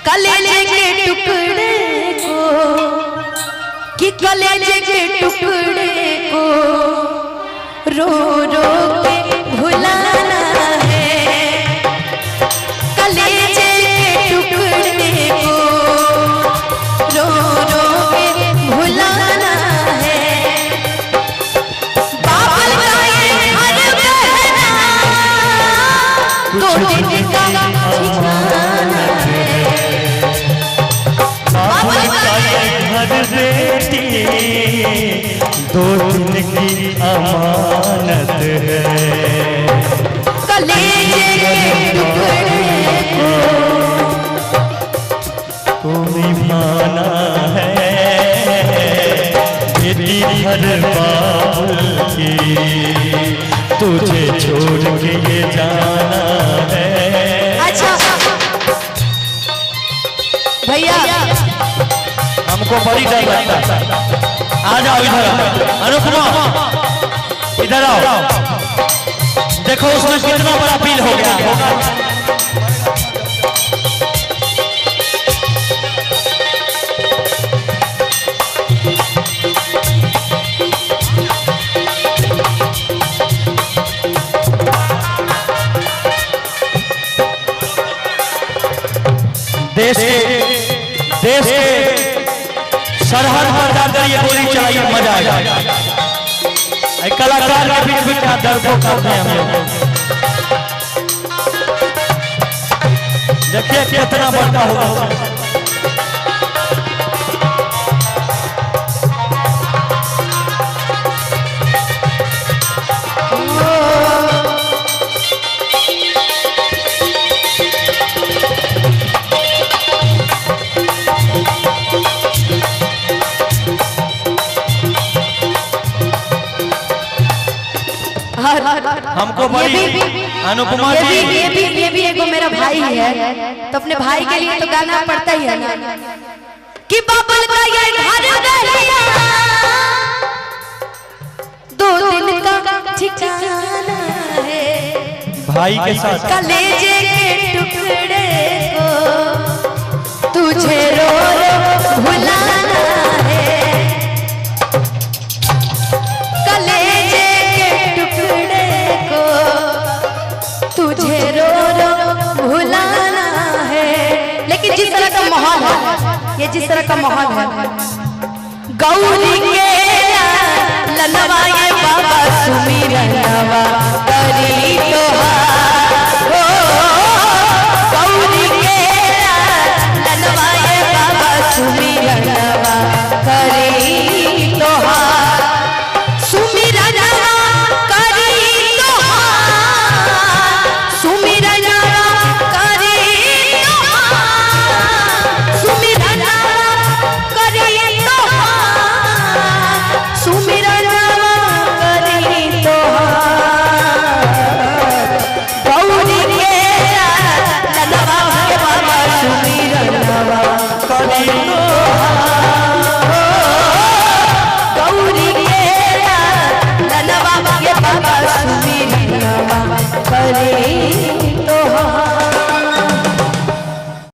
कलेजे के टुकड़े को कि कलेजे के टुकड़े को रो रो के भुलाना है। कलेजे के टुकड़े को रो रो के भुलाना है। बाबुल का ये हर बहना तो जिनका ठिकाना है। बाबुल का ये घर बेटी दो दिन की अमानत है। कलेजे के टुकड़े को तुम्हें माना है बेटी हर बाबुल की तुझे छोड़ के ये जाना है। अच्छा भैया हमको बड़ी डर लगता है। आ जाओ इधर अनुपमा इधर आओ। देखो उसमें कितना बड़ा फील हो गया होगा। देश के सरहद पर जाकर ये गोली चलाइए, मजा आएगा। कलाकार के बीच में क्या दर्दों करते हैं हम लोग। देखिए कितना बड़का होगा। हमको बड़ी अनुपमा जी ये भी एगो मेरा भाई है तो अपने भाई के लिए तो गाना पड़ता ही है ना कि बाबुल का ये घर दरिया दो दिन का ठिकाना है। भाई के साथ कलेजे के टुकड़े को तुझे रो रो भुलाना है। कलेजे के टुकड़े को तुझे रो रो भुलाना है। लेकिन जिस तरह का माहौल है, ये जिस तरह का माहौल है, गौरी के लनवा ये बाबा सुमिरनवा करी तो